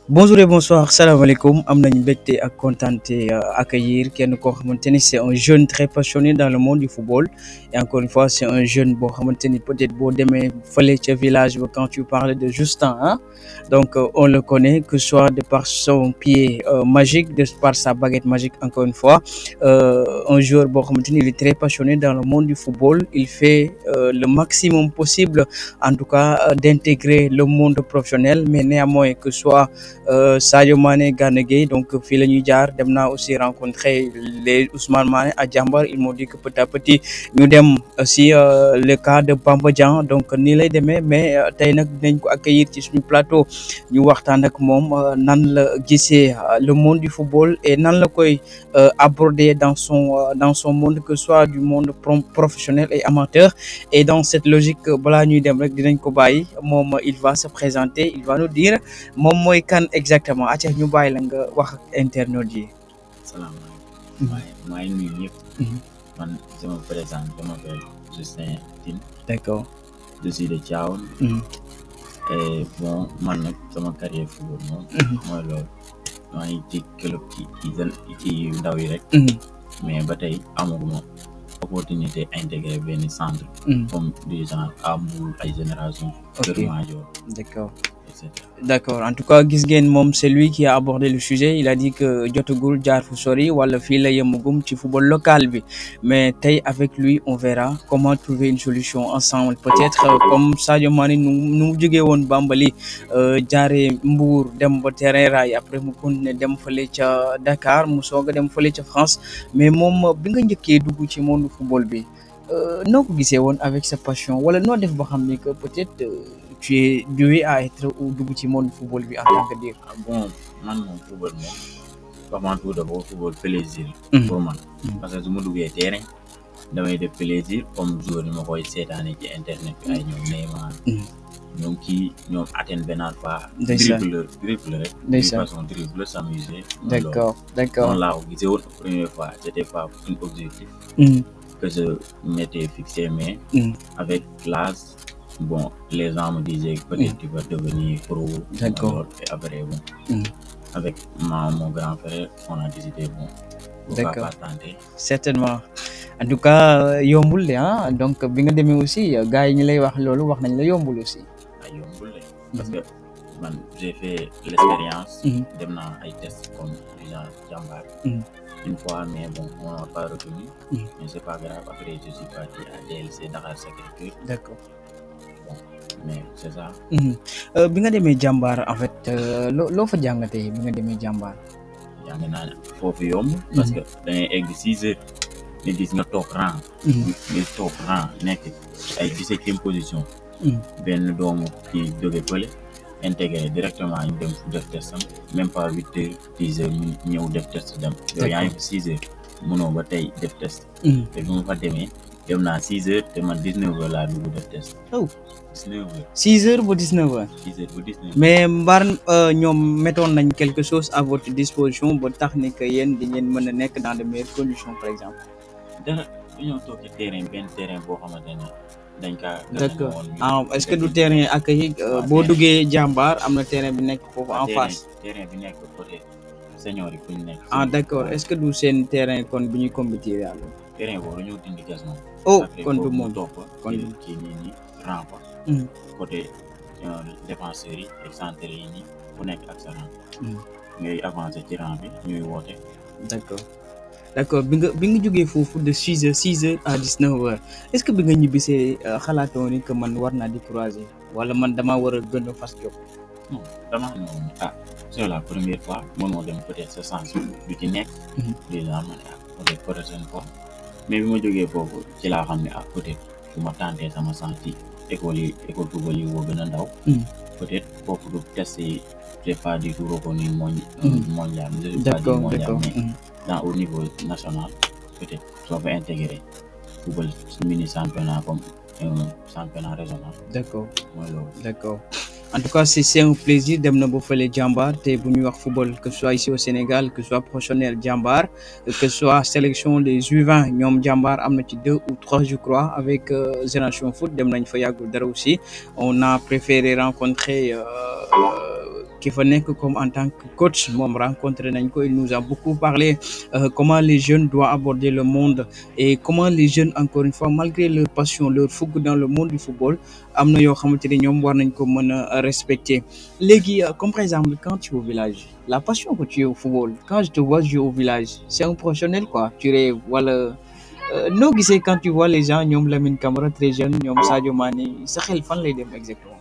Bonjour et bonsoir, salam alaikum. Am nañu mbégte ak contenté accueillir kenn koo xamante ni c'est un jeune très passionné dans le monde du football et encore une fois c'est un jeune boo xamante ni peut-être boo demee fële ca village ba quand tu parles de Justin hein donc on le connaît que ce soit de par son pied magique de par sa baguette magique encore une fois un joueur boo xamante ni il est très passionné dans le monde du football il fait le maximum possible en tout cas d'intégrer le monde professionnel mais néanmoins que ce soit Sadio Mané, Gana Gueye donc fii la ñuy jaar dem naa aussi rencontrer les Ousmane Mané à Diambar ils m'ont dit que petit à petit ñu dem aussi le cas de Bamba Dieng donc nii lay demee mais tey nag dinañ ko accueillir ci suñu plateau ñu waxtaan ak moom nan la gisee le monde du football et nan la koy aborder dans son monde que ce soit du monde professionnel et amateur et dans cette logique balaa ñuy dem rek dinañ ko bàyyi moom il va se présenter il va nous dire moom mooy kan exactement acca ñu bàyyi la nga wax ak internautes yi. salaamaaleykum. maa ngi nuyu ñëpp. man je me présente je m'appelle Justin Tine. D'accord. Je suis de Thiawane. Et bon man nag sama carrière football moom. mooy loolu maa ngi ci club ci ndaw yi rek. mais ba tey amaguma opportunité intégrer benn centre. comme des gens à Mbour ay génération. Kër Madior. D'accord. etc. D'accord. En tout cas, gis ngeen moom c'est lui qui a abordé le sujet. Il a dit que jotagul jaar fu sori wala fii la yemagum ci football local bi. Mais tey avec lui, on verra comment trouver une solution ensemble. Peut-être comme Sadio Mané nu mu jógee woon Bambali jaaree Mbour dem ba terrain rail après mu continuer dem fële ca Dakar mu soog a dem fële ca France. Mais moom bi nga njëkkee dugg ci monde football bi noo ko gisee woon avec sa passion wala noo def ba xam ni que peut-être tu es doué à être ou dugg ci monde football bi en tant que dire. Bon man moom football moom avant tout d'abord football plaisir. pour man parce que su ma duggee terrain damay def plaisir comme joueur yi ma koy seetaane ci internet bi ay ñoom Neymar. ñoom kii ñoom Athènes Benarfa. dribble rek. de façon dribble s'amuser. D'accord. noonu laa ko gisee woon première fois c'était pas un objectif. que je m'étais fixé mais. avec l'âge bon les gens me disaient que peut-être tu vas devenir pro. D'accord. Et après bon. avec mon grand frère on a décidé bon. D'accord. Pas tenter. Certainement. En tout cas yombul de ah donc bi nga demee aussi gars yi ñu lay wax loolu wax nañ la yombul aussi. yombul de parce que man j'ai fait l'expérience. dem naa ay tests comme genre Jambar. une fois mais bon on m'a pas retenu. mais c'est pas grave après je suis parti à DLC Dakar Sacré-Cœur. D'accord. bon mais c'est ça. bi nga demee Jambar en fait loo fa jàngatee bi nga demee Jambar. jàng naa foofu yomb. parce que da ngay egg 6 heures. nga gis nga toog rang. nga toog rang nekk ay 17e position. benn doomu kii jóge fële intégré directement ñu dem fu def testam même pas 8 heures 10 heures ñu ñëw def test dem. yow yaa ngi fa 6 heures mënoo ba tey def test. te bi ma fa demee dem naa 6 heures te man 19 heures laa dugg def test. 19 heures. 6 heures ba 19 heures. 6 heures ba 19 heures. mais mbaar ñoom mettoon nañ quelque chose à votre disposition ba tax ni que yéen di ngeen mën a nekk dans de meilleures conditions par exemple. dara dañoo toog ci terrain benn terrain boo xamante ne dañ kaa. d'accord est-ce que du terrain accueilli boo duggee Jambar am na terrain bi nekk foofu en face. terrain bi nekk côté senior yi fu ñu nekk. D'accord est-ce que du seen terrain kon bi ñuy compétir yàlla. terrain boobu dañoo dindi gazon. kon du moom toog fa kon kii nii nii rang fa. côté défenseurs yi ak centre yi nii ku nekk ak sa rang. ngay avancer ci rang bi ñuy woote. D'accord bi nga jógee foofu de 6 heures à 19 heures est-ce que bi nga ñibbisee xalaatoo ni que man war naa décourager wala man damaa war a gën a fas jóg. non damaa ne woon c'est la première fois mënoo dem peut-être sa sens du ci nekk. déjà ma ne peut-être prochaine fois mais bi ma jógee foofu ci laa xam ne peut-être su ma tenté sama sens ci école football yi woo gën a ndaw. peut-être foofu du test yi c'est pas du tout reconnu mondial. D'accord. Dans au niveau national peut-être soo fa intégré football mini championnat comme championnat régional. D'accord. mooy loolu. D'accord. En tout cas c'est un plaisir dem na ba fële Jambar te bu ñuy wax football que ce soit ici au Sénégal que ce soit professionnel Jambar que ce soit sélection des U20 ñoom Jambar am na ci 2 ou 3 je crois avec Génération Foot dem nañ fa yàggul dara aussi on a préféré rencontrer qui fa nekk comme en tant que coach moom rencontré nañ ko il nous a beaucoup parlé comment les jeunes doivent aborder le monde et comment les jeunes encore une fois malgré leur passion leur fougue dans le monde du football am na yoo xamante ni ñoom war nañ ko mën a respecter léegi comme par exemple quand tu es au village la passion que tu es au football quand je te vois jouer au village c'est un professionnel quoi tu rêves wala noo gisee quand tu vois les gens ñoom Lamine Camara très jeune ñoom Sadio Mané sa xel fan lay dem exactement.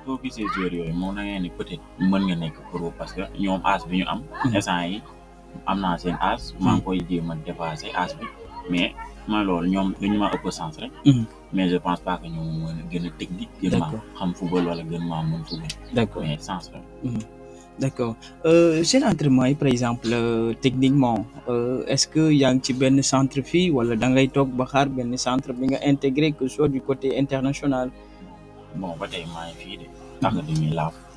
soo gisee joueurs yooyu moom da ngeen ni peut-être mën nga nekk pro parce que ñoom âge bi ñu am. instant yi am naa seen âge. maa ngi koy jéem a dépasser âge bi mais mooy loolu ñoom dañu ma ëpp sens rek. mais je pense pas que ñoom mën a gën a technique. gën maa xam football wala gën maa mën football. d'accord mais sens rek. d'accord seen entraînement yi par exemple techniquement est-ce que yaa ngi ci benn centre fii wala da ngay toog ba xaar benn centre bi nga intégré que ce soit du côté international. bon ba tey maa ngi fii de. académie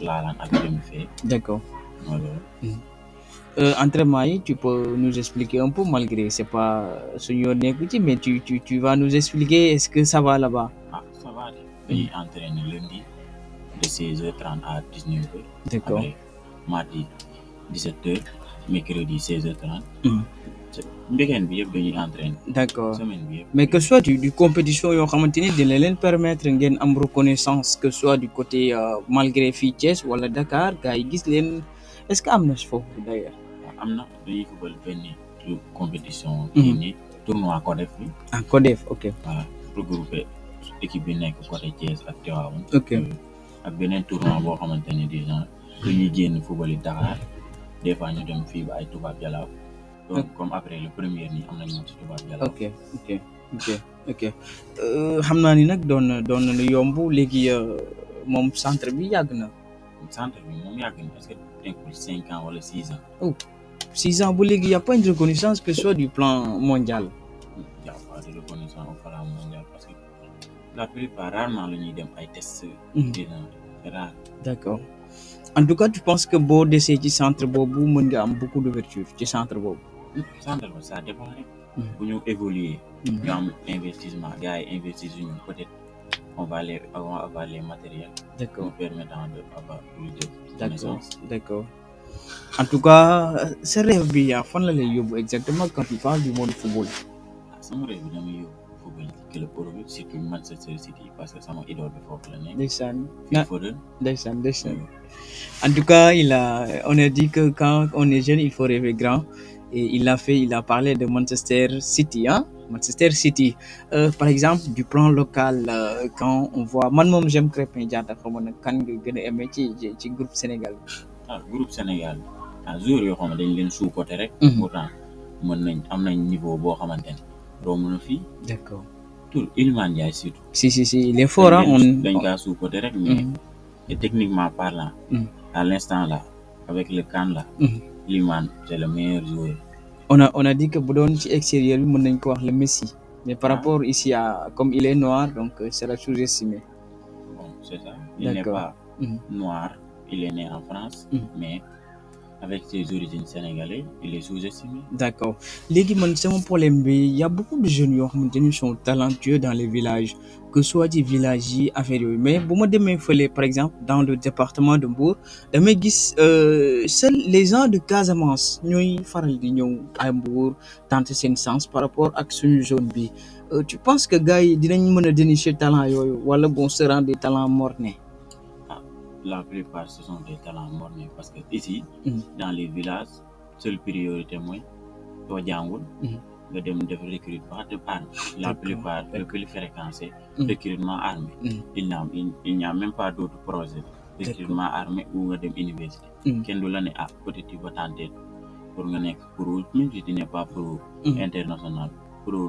laalaan académie fee. d'accord. mooy loolu. Entraînement yi tu peux nous expliquer un peu malgré c'est pas suñu yoon nekku ci mais tu vas nous expliquer est-ce que ça va là-bas. ah ça va de dañuy entraîner lundi de 16h30 à 19h. d'accord après mardi 17h mercredi 16h30. weekend bi yëpp dañuy entraîner. d'accord semaine bi yëpp. mais que ce soit du compétition yoo xamante ni dina leen permettre ngeen am reconnaissance que ce soit du côté malgré fii Thiès wala Dakar gars yi gis leen est-ce que am na si foofu d'ailleurs. am na dañuy football benn compétition. kii nii tournoi CODEF bi. ah CODEF ok. voilà regroupé équipe bi nekk côté Thiès ak Tivaouane. ok ak beneen tournoi boo xamante ne des gens dañuy génn football yi Dakar des fois ñu dem fii ba ay Toubab Jalaaw. donc comme après le premier nii am nañu ci Toubab Jalaaw. ok xam naa ni nag doon na lu yomb léegi moom centre bi yàgg na. centre bi moom yàgg na parce que nekkul 5 ans wala 6 ans. oh 6 ans bu léegi y a pas une reconnaissance que ce soit du plan mondial. y a pas de reconnaissance au plan mondial parce que la plupart rarement la ñuy dem ay tests. c'est rare. d'accord en tout cas tu penses que boo desee ci centre boobu mën nga am beaucoup d'ouverture ci centre boobu. centre ba ça dépend rek. bu ñu évoluer. ñu am investissement gars yi investir suñu peut-être on va avoir les matériels. d'accord nous permettant de avoir plus de connaissances. d'accord en tout cas sa rêve bi yaa fan la lay yóbbu exactement quand tu parles du monde football. sama rêve bi damay yóbbu football club européen surtout Manchester City parce que sama idole bi foofu la nekk. ndeysaan Phil Foden. ndeysaan en tout cas on a dit que quand on est jeune il faut rêver grand et il a parlé de Manchester City Manchester City par exemple du plan local quand on voit man moom j'aime Krépin Diatta xaw ma nag kan nga gën a aimé ci groupe Sénégal bi. groupe Sénégal joueurs yoo xam ne dañ leen sous-coté rek. pourtant mën nañ am nañ niveau boo xamante ne romb na fii. d'accord tout Iliman Ndiaye surtout. si il est fort dañ kaa sous-coté rek mais et techniquement parlant. à l'instant là avec le CAN là. Iliman c'est le meilleur joueur. on a dit que bu doon ci extérieur bi mën nañ ko wax le Messi mais par rapport ici à comme il est noir donc sera sous-estimé. bon c'est ça il n'est pas noir il est né en France. mais avec ses origines sénégalaises il est sous-estimé. d'accord léegi man sama problème bi y a beaucoup de jeunes yoo xamante ni sont talentueux dans les villages que soit ci villages yi affaire yooyu mais bu ma demee fële par exemple dans le département de Mbour damay gis seuls les gens de Casamance ñooy faral di ñëw à Mbour tenter seen chance par rapport ak suñu zone bi tu penses que gars yi dinañ mën a dénicher talent yooyu wala bon sera des talents morts-nés. La plupart ce sont des talents morts-nés parce que ici. dans les villages seule priorité mooy soo jàngul. nga dem def recrutement de armée. La plupart le plus fréquenté. recrutement armée. il n'y a même pas d'autres projets. recrutement armée ou nga dem université. kenn du la ne peut-être tu vas tenter pour nga nekk pro même si tu n'es pas pro. international pro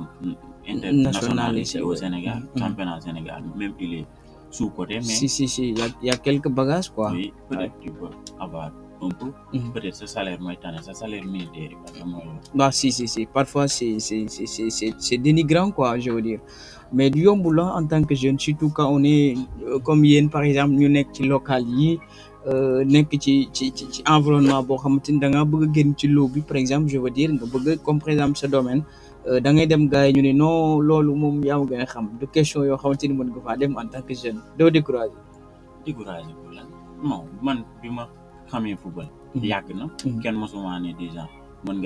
international ici au Sénégal. championnat Sénégal même il est sous-coté mais. si il y a quelques bagages quoi. oui peut-être tu peux avoir un peu. peut-être sa salaire mooy tane sa salaire militaire yi parce que mooy. bah si parfois c'est dénigrant quoi je veux dire mais du yomb la en tant que jeune surtout quand on est comme yéen par exemple ñu nekk ci local yi nekk ci environnement boo xamante ni da ngaa bëgg a génn ci lot bi par exemple je veux dire nga bëgg comme par exemple ce domaine da ngay dem gars yi ñu ne non loolu moom yaa ma gën a xam du question yoo xamante ni mën nga faa dem en tant que jeune doo décourager. décourager pour lan. non man bi ma xamee football yàgg na kenn mosuma ne déjà mën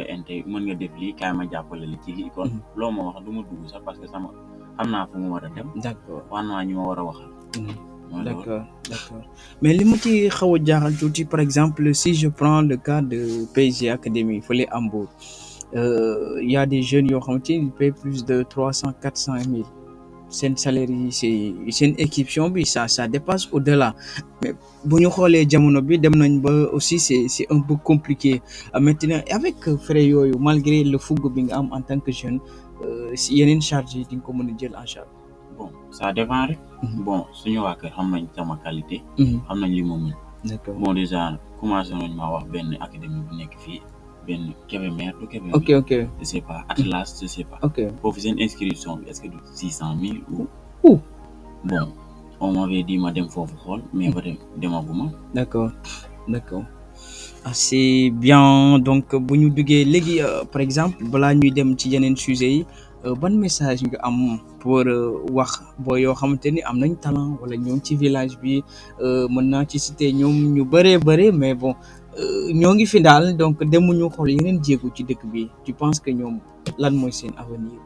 nga def lii kaay ma jàppale la ci lii kon loo ma wax du ma dugg sax parce que sama xam naa fu mu war a dem d'accord wax naa ñi ma war a waxal d'accord d'accord mais li ma ci xaw a jaaxal tuuti par exemple si je prends le cas de PSG Academy fële Hambourg il y a des jeunes yoo xamante ni ils paient plus de 300-400 000 seen salaire yi c'est seen équipe bi ça dépasse au-delà mais bu ñu xoolee jamono bi dem nañ ba aussi c'est un peu compliqué maintenant avec frais yooyu malgré le fougue bi nga am en tant que jeune si yeneen charge yi di nga ko mën a jël en charge. bon ça dépend rek bon suñu waa kër xam nañ sama qualité xam nañ li ma mën d'accord bon déjà commencé nañ maa wax benn académie bu nekk fii benn Kébémer du Kébémer ok je sais pas Atlas je sais pas ok foofu seen inscription bi est-ce que du 600 000 ou bon on m'avait dit ma dem foofu xool mais ba demaguma d'accord c'est bien donc bu ñu duggee léegi par exemple balaa ñuy dem ci yeneen sujets yi ban message nga am pour wax boo yoo xamante ni am nañ talent wala ñoom ci village bi mën naa ci citer ñoom ñu bëree mais bon ñoo ngi fi daal donc demuñu xool yeneen jéego ci dëkk bi tu penses que ñoom lan mooy seen avenir.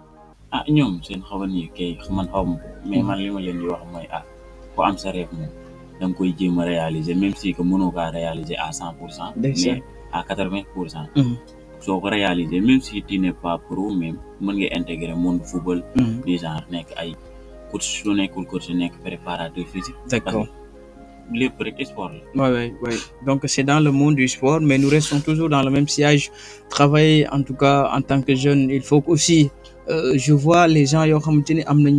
ñoom seen avenir kay man xaw ma mais man li ma leen di wax mooy ku am sa rêve moom da nga koy jéem a réaliser même si que mënoo kaa réaliser à 100%. mais à 80%. soo ko réaliser même si tu n'es pas pro mais mën nga intégrer monde football. des gens nekk ay coach su nekkul coach su nekk préparateur physique. d'accord lépp rek sport la. oui donc c'est dans le monde du sport mais nous restons toujours dans le même sillage travailler en tout cas en tant que jeune il faut aussi je vois les gens yoo xamante ni am nañ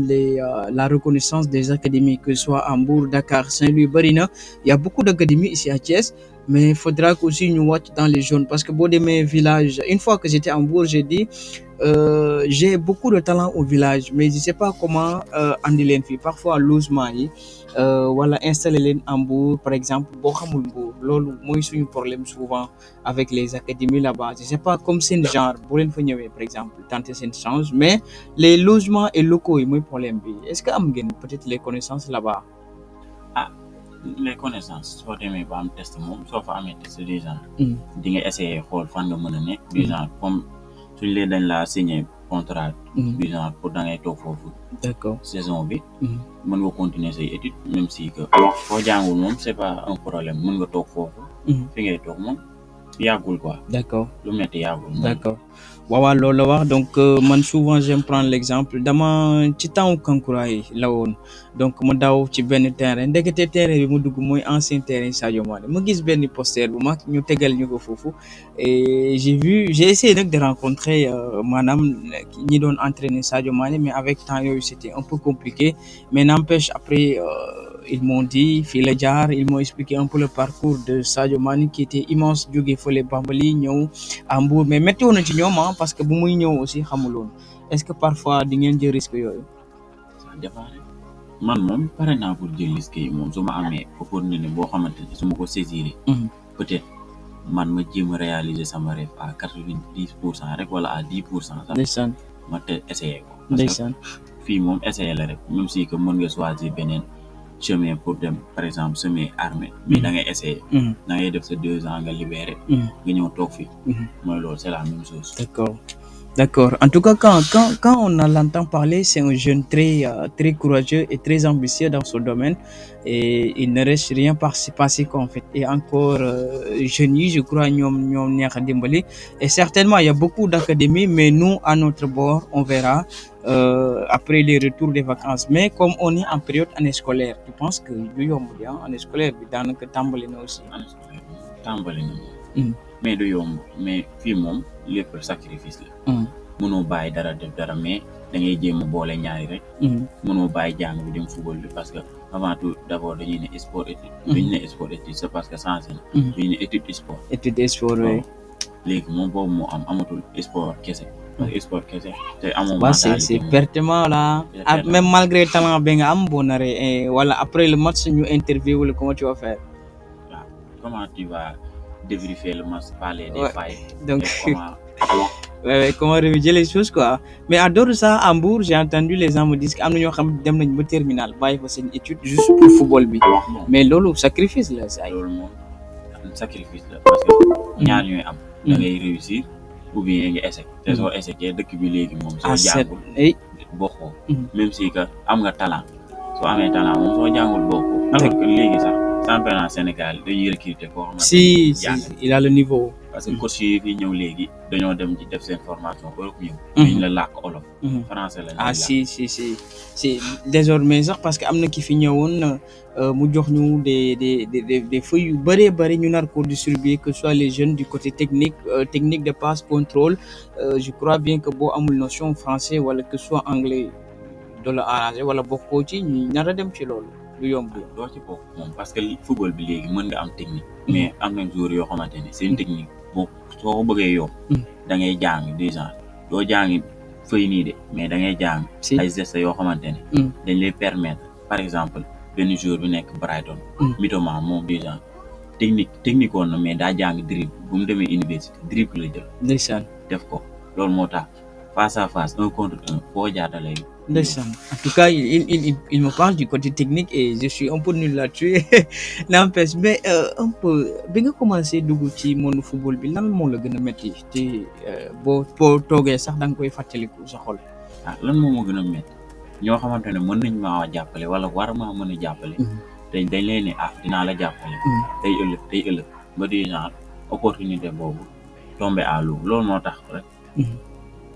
la reconnaissance des académies que ce soit à Mbour, Dakar, Saint-Louis bari na il y a beaucoup d'académies ici à Thiès mais il faudra que aussi ñu wàcc dans les zones parce que boo demee village une fois que j'étais à Mbour j'ai dit j'ai beaucoup de talent au village mais je sais pas comment andi leen fii parfois logement yi wala installer leen à Mbour par exemple boo xamul Mbour loolu mooy suñu problème souvent avec les académies là-bas je sais pas comme seen genre boo leen fa ñëwee par exemple tenter seen chance mais les logements et locaux yi mooy problème bi est-ce que am ngeen peut-être les connaissances là-bas. les connaissances soo demee ba am test moom soo fa amee test déjà di nga essayer xool fan nga mën a nekk déjà comme suñ leen dañ laa signer contrat du genre pour da ngay toog foofu d'accord saison bi mën nga continuer say études même si que foo jàngul moom c'est pas un problème mën nga toog foofu fi ngay toog moom yàggul quoi d'accord lu metti yàggul d'accord waaw loolu la wax donc man souvent j'aime prendre l'exemple dama ci temps Kankura yi la woon donc ma daw ci benn terrain ndekete terrain bi mu dugg mooy ancien terrain Sadio Mané ma gis benn poster bu mag ñu tegal ñu ko foofu et j'ai essayé nag de rencontrer maanaam ñi doon entraîner Sadio Mané mais avec temps yooyu c'était un peu compliqué mais n'empêche après ils m'ont dit fii la jaar ils m'ont expliqué un peu le parcours de Sadio Mané qui était immense jóge fële Bambali ñëw à Mbour mais métti woon na ci ñoom parce que bu muy ñëw aussi xamuloon est-ce que parfois di ngeen jël risque yooyu. ça dépend man moom pare naa pour jël risque yi moom su ma amee opportunité boo xamante ne su ma ko saisir peut-être man ma jéem a réaliser sama rêve à 90% rek wala à 10% sax. ndeysaan ma te essayer ko. ndeysaan fii moom essayer la rek même si que mën nga choisir beneen chemin pour dem par exemple semer armée mais da ngay essayer. da ngay def sa 2 ans nga libéré. nga ñëw toog fii. mooy loolu c'est la même chose. D'accord. En tout cas, quand on l'entend parler, c'est un jeune très courageux et très ambitieux dans son domaine. Et il ne reste rien passé qu'en fait. Et encore jeunes, je crois, et certainement, il y a beaucoup d'académies, mais nous, à notre bord, on verra après les retours des vacances. Mais comme on est en période année scolaire, tu penses que année scolaire, dans le Tambalina aussi. Année scolaire, Tambalina. mais du yomb mais fii moom lépp sacrifice la. mënoo bàyyi dara def dara mais da ngay jéem a boole ñaari rek. mënoo bàyyi jàng bi dem football bi parce que avant tout d'abord dañuy ne sport étude. dañu ne sport étude c'est parce que changé na. dañu ne étude sport. étude sport oui. léegi moom boobu moo amatul sport kese. parce que sport kese te amoo. c'est pertinent là. même malgré talent bi nga am boo naree wala après le match ñu interview la comment tu vas faire. comment tu vas débriefer le match, parler des failles. Donc, comment remédier les choses quoi. Mais en dehors de ça à Mbour j'ai entendu les gens me disent que am na ñoo xam dem nañ ba terminal bàyyi fa seen étude juste pour football bi mais loolu sacrifice la saa yi. loolu moom sacrifice la parce que ñaar ñooy am. da ngay réussir ou bien nga échec. te soo échecee dëkk bi léegi moom. soo jàngul bokkoo. même si que am nga talent soo amee talent moom soo jàngul bokkoo. alors que léegi sax championnat Sénégal dañuy recruter koo xamante si il a le niveau. parce que coach yi fi ñëw léegi dañoo dem ci def seen formation ba ñëw. dañ la làkk olof. français la ah si désormais sax parce que am na ki fi ñëwoon mu jox ñu des feuilles yu bëree bëri ñu nar ko distribuer que ce soit les jeunes du côté technique de passe contrôle je crois bien que boo amul notion français wala que ce soit anglais de la arrangé wala bokkoo ci ñu nar a dem ci loolu du yomb. doo ci bokk moom parce que football bi léegi mën nga am technique. mais am na joueurs yoo xamante ne seen technique. bon soo ko bëggee yokk da ngay jàng déjà doo jàng fëy nii de mais da ngay jàng ay gestes yoo xamante ne dañ lay permettre par exemple benn joueur bi nekk Brighton Mitoma moom déjà technique woon na mais daa jàng dribble bu mu demee université dribble la jël ndeysaan def ko loolu moo tax face à face 1 contre 1 foo jaar da lay ndeysaan en tout cas il me parle du côté technique et je suis un peu nul là-dessus n'empêche mais un peu bi nga commencé dugg ci monde football bi lan moo la gën a métti te boo toogee sax da nga koy fàttaliku sa xol. lan moo ma gën a métti ñoo xamante ne mën nañ maa jàppale wala war maa mën a jàppale. dañ leen ne dinaa la jàppale. tey ëllëg ba di genre opportunité boobu tombé à l'eau loolu moo tax rek.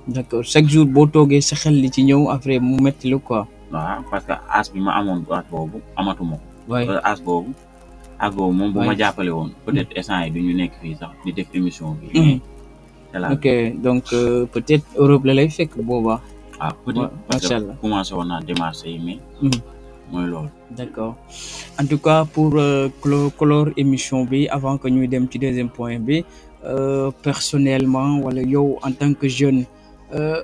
d'accord chaque jour boo toogee sa xel li ci ñëw après mu métti la quoi. waaw parce que as bi ma amoon as boobu amatuma ko. waay as boobu moom bu ma jàppale woon. peut-être instant yi du ñu nekk fii sax di def émission bi. ok donc peut-être Europe la lay fekk boobaa. peut-être parce que commencé woon naa démarche yi mais. mooy loolu. d'accord en tout cas pour clore émission bi avant que ñuy dem ci deuxième point bi personnellement wala yow en tant que jeune.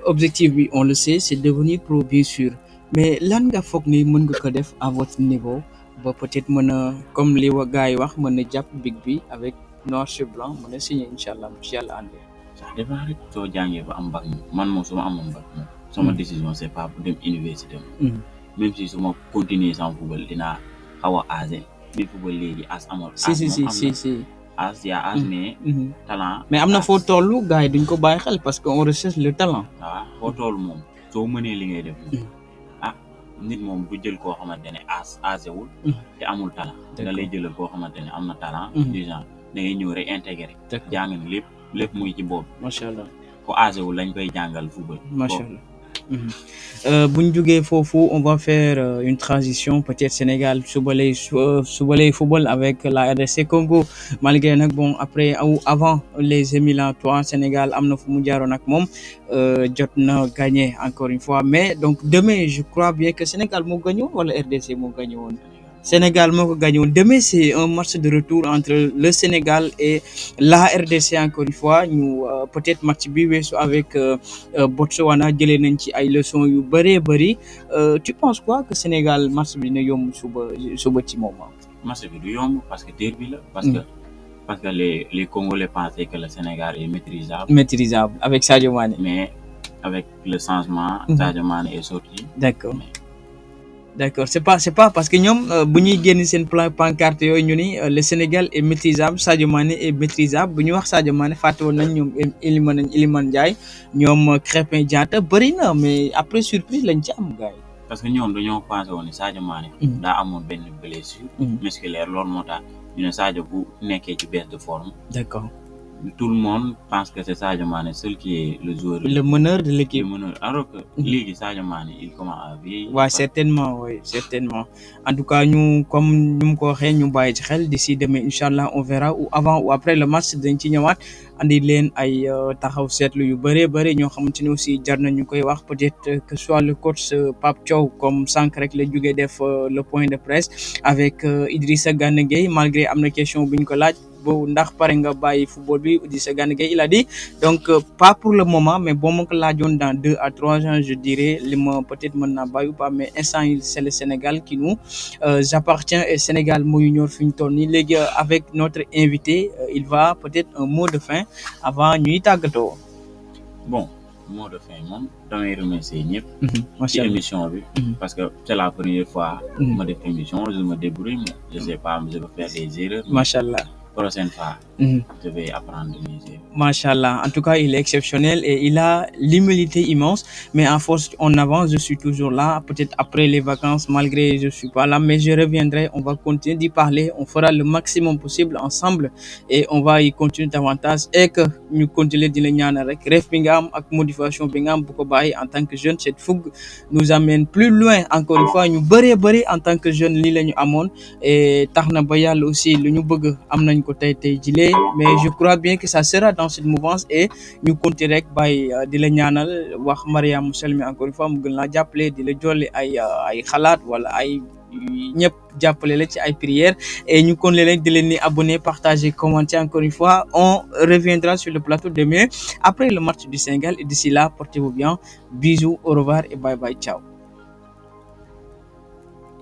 Objectif bi on le sait c'est devenir pro bien sûr mais lan nga foog ni mën nga ko def à votre niveau ba peut-être mën a comme li gars yi wax mën a jàpp big bi avec noir sur blanc mën a signer incha allah ci yàlla ànd. sax dafa rek soo jàngee ba am bac man moom su ma amoon bac moom sama décision c'est pas pour dem université même si su ma continuer sans football dinaa xaw a âgé bi football léegi as amoon. si. as yaa as mais talent mais am na foo tollu gars yi duñ ko bàyyi xel parce que on recherche le talent. waaw foo toll moom soo mënee li ngay def nit moom du jël koo xamante ne asewul te amul talent da lay jëlal koo xamante ne am na talent du genre da ngay ñëw rek intégré jàng na lépp muy ci boobu macha allah ko asewul lañ koy jàngal football macha allah bu ñu jógee foofu on va faire une transition peut-être Sénégal suba lay football avec la RDC Congo malgré nag bon après ou avant les éliminatoires Sénégal am na fu mu jaaroon ak moom jot na gagné encore une fois mais donc demain je crois bien que Sénégal moo gagné woon wala RDC moo gagné woon. Sénégal moo ko gagné woon demain c'est un match de retour entre le Sénégal et la RDC encore une fois ñu peut-être match bi weesu avec Botswana jëlee nañ ci ay leçons yu bëree bëri tu penses quoi que Sénégal match bi dina yomb suba ci moment. match bi du yomb parce que derby la. parce que les Congolais pensaient que le Sénégal est maîtrisable avec Sadio Mané. mais avec le changement. Sadio Mané est sorti. D'accord c'est pas parce que ñoom bu ñuy génn seen pancarte yooyu ñu ni le Sénégal est maîtrisable Sadio Mané est maîtrisable bu ñu wax Sadio Mané fàtte woon nañ ñoom Iliman Ndiaye ñoom Krépin Diatta bëri na mais après surprise lañ ci am gars yi. parce que ñoom dañoo pensé woon ni Sadio Mané. daa amoon benn blessure. musculaire loolu moo tax ñu ne Sadio bu nekkee ci baisse de forme. D'accord. Tout le monde pense que c'est Sadio Mané seul qui est le joueur. Le meneur de l'équipe. Alors que léegi Sadio Mané il commence à vieillir. Ouais, certainement. En tout cas ñu comme ñu mu ko waxee ñu bàyyi ci xel d'ici demain inchallah on verra ou avant ou après le match dañ ci ñëwaat andi leen ay taxaw seetlu yu bëree ñoo xamante ni aussi jar na ñu koy wax peut-être que soit le coach Pape Thiaw comme sànq rek la jógee def le point de presse avec Idrissa Gana Gueye malgré am na question bu ñu ko laaj. bo ndax pare nga bàyyi football bi Idrissa Gana Gueye il a dit donc pas pour le moment mais boo ma ko laajoon dans 2 à 3 ans je dirais li ma peut-être mën naa bàyyi ou pas mais instant c'est le Sénégal qui nous appartient et Sénégal moo ñu ñor fi ñu toll nii léegi avec notre invité il va peut-être un mot de fin avant ñuy tàggatoo. bon mot de fin moom damay remercier ñëpp ci macha allah émission bi parce que c'est la première fois ma def émission je me débrouille mais je sais pas je vais faire des erreurs macha allah. prochaine fois je vais apprendre mes erreurs. Machallah. En tout cas, il est exceptionnel et il a l'humilité immense. Mais en force, on avance. Je suis toujours là. Peut-être après les vacances, malgré je suis pas là, mais je reviendrai. On va continuer d'y parler. On fera le maximum possible ensemble et on va y continuer davantage. Et que nous continuons de ñaan rek rêve bi nga am ak motivation bi nga am bu ko bàyyi en tant que jeune. Cette fougue nous amène plus loin. Encore une fois, ñu bëree en tant que jeune lii la ñu amoon et tax na ba yàlla aussi lu ñu bëgg am nañ ko tey jilee. Mais je crois bien que ça sera dans cette mouvance et ñu continuer rek bàyyi di la ñaanal wax Mariama Selmi encore une fois mu gën laa jàppale di la jolli ay xalaat wala ay ñëpp jàppale la ci ay prières et ñu continuer rek di leen ni abonner partager commenter encore une fois on reviendra sur le plateau demain après le match du Sénégal et d'ici là portez-vous bien bisous au revoir et bye bye ciao.